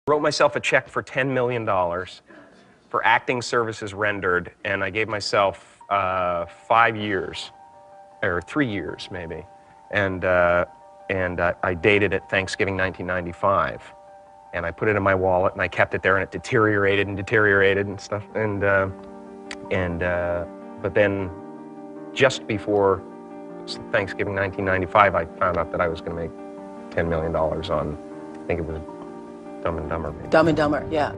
Wrote myself a check for $10 million for acting services rendered, and I gave myself 5 years, or 3 years maybe, and I dated it Thanksgiving 1995, and I put it in my wallet, and I kept it there, and it deteriorated and stuff, but then just before Thanksgiving 1995, I found out that I was going to make $10 million on, I think it was Dumb and Dumber. Maybe. Dumb and Dumber, yeah.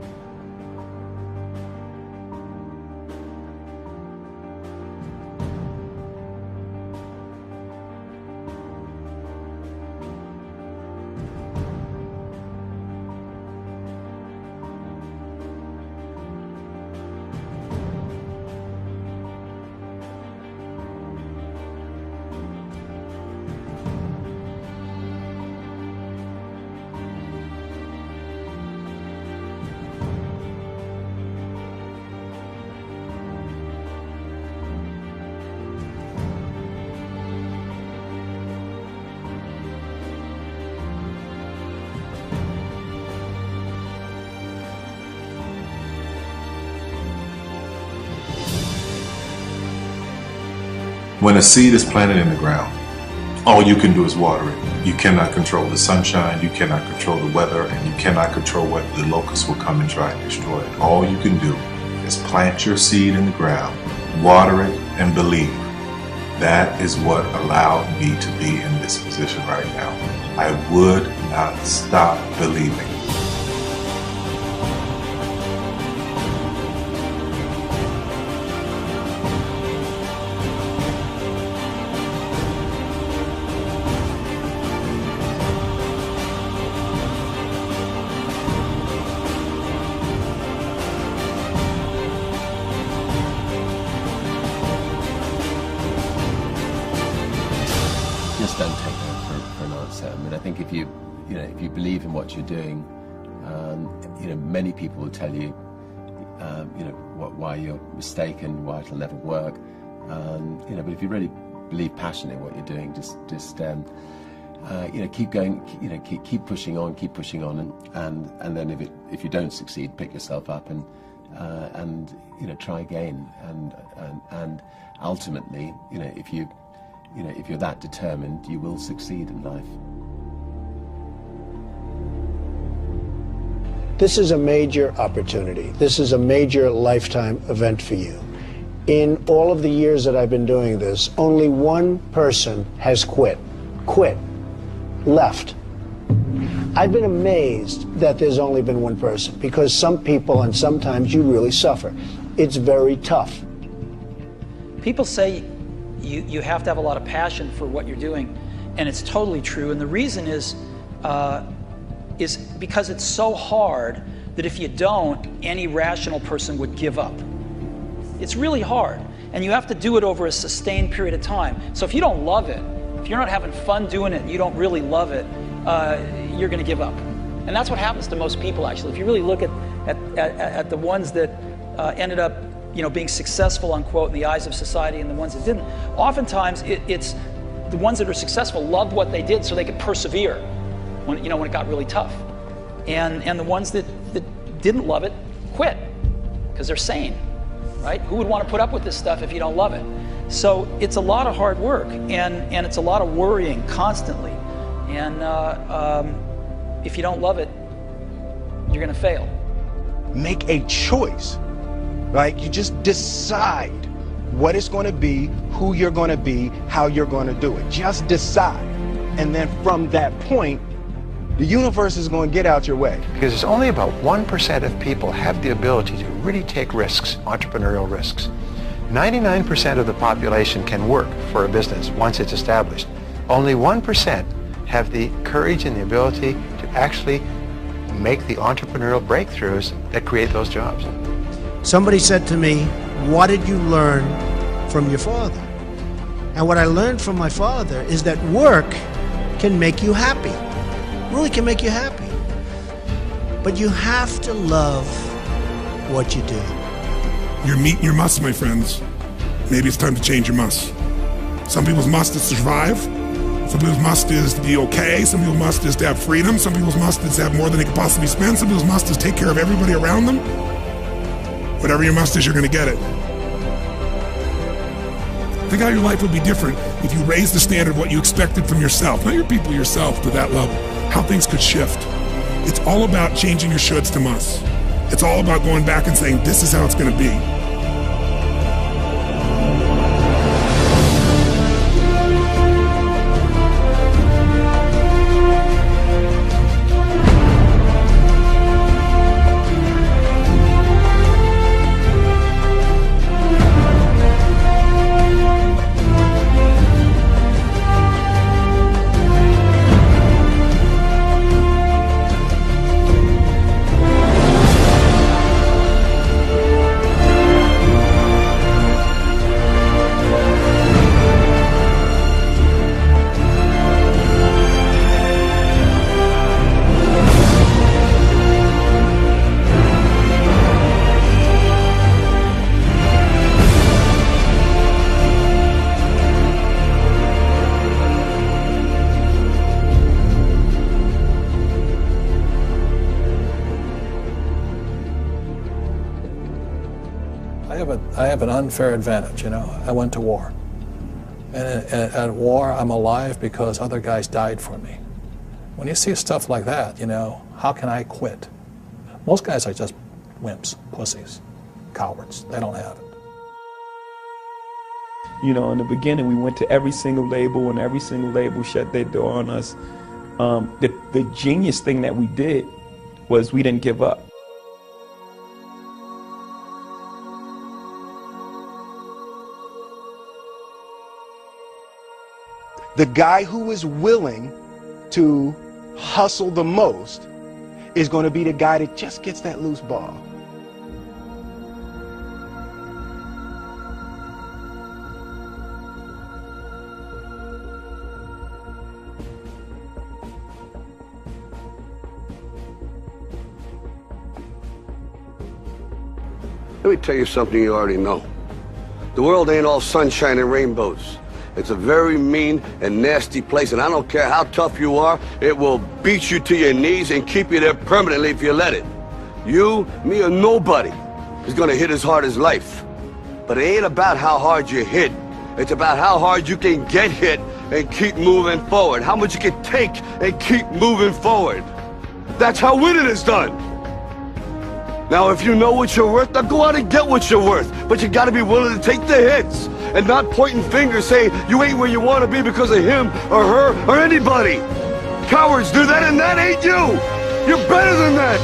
When a seed is planted in the ground, all you can do is water it. You cannot control the sunshine, you cannot control the weather, and you cannot control whether the locusts will come and try and destroy it. All you can do is plant your seed in the ground, water it, and believe. That is what allowed me to be in this position right now. I would not stop believing. Just don't take that for an answer. I mean, I think if you believe in what you're doing, many people will tell you, why you're mistaken, why it'll never work. But if you really believe passionately in what you're doing, just keep going, keep pushing on, and then if you don't succeed, pick yourself up and try again, and ultimately, if you're that determined, you will succeed in life. This is a major opportunity. This is a major lifetime event for you. In all of the years that I've been doing this, only one person has quit, left. I've been amazed that there's only been one person, because some people, and sometimes you really suffer. It's very tough. People say you have to have a lot of passion for what you're doing, and it's totally true. And the reason is because it's so hard that if you don't, any rational person would give up. It's really hard, and you have to do it over a sustained period of time. So if you don't love it, if you're not having fun doing it, and you don't really love it, you're going to give up. And that's what happens to most people, actually. If you really look at the ones that ended up being successful, unquote, in the eyes of society, and the ones that didn't, oftentimes it's the ones that are successful loved what they did so they could persevere when it got really tough. And the ones that didn't love it quit because they're sane, right? Who would want to put up with this stuff if you don't love it? So it's a lot of hard work, and it's a lot of worrying constantly. And if you don't love it, you're going to fail. Make a choice, right? You just decide what it's going to be, who you're going to be, how you're going to do it. Just decide. And then from that point, the universe is going to get out your way. Because it's only about 1% of people have the ability to really take risks, entrepreneurial risks. 99% of the population can work for a business once it's established. Only 1% have the courage and the ability to actually make the entrepreneurial breakthroughs that create those jobs. Somebody said to me, what did you learn from your father? And what I learned from my father is that work can make you happy. Really can make you happy. But you have to love what you do. You're meeting your must, my friends. Maybe it's time to change your must. Some people's must is to survive. Some people's must is to be okay. Some people's must is to have freedom. Some people's must is to have more than they could possibly spend. Some people's must is take care of everybody around them. Whatever your must is, you're going to get it. Think how your life would be different if you raised the standard of what you expected from yourself, not your people, yourself, to that level. How things could shift. It's all about changing your shoulds to musts. It's all about going back and saying, this is how it's going to be. I have an unfair advantage, you know. I went to war. And at war, I'm alive because other guys died for me. When you see stuff like that, you know, how can I quit? Most guys are just wimps, pussies, cowards. They don't have it. You know, in the beginning, we went to every single label, and every single label shut their door on us. The genius thing that we did was we didn't give up. The guy who is willing to hustle the most is going to be the guy that just gets that loose ball. Let me tell you something you already know. The world ain't all sunshine and rainbows. It's a very mean and nasty place, and I don't care how tough you are, it will beat you to your knees and keep you there permanently if you let it. You, me, or nobody is gonna hit as hard as life. But it ain't about how hard you hit. It's about how hard you can get hit and keep moving forward. How much you can take and keep moving forward. That's how winning is done. Now, if you know what you're worth, now go out and get what you're worth. But you gotta be willing to take the hits and not pointing fingers saying you ain't where you want to be because of him or her or anybody. Cowards do that, and that ain't you. You're better than that.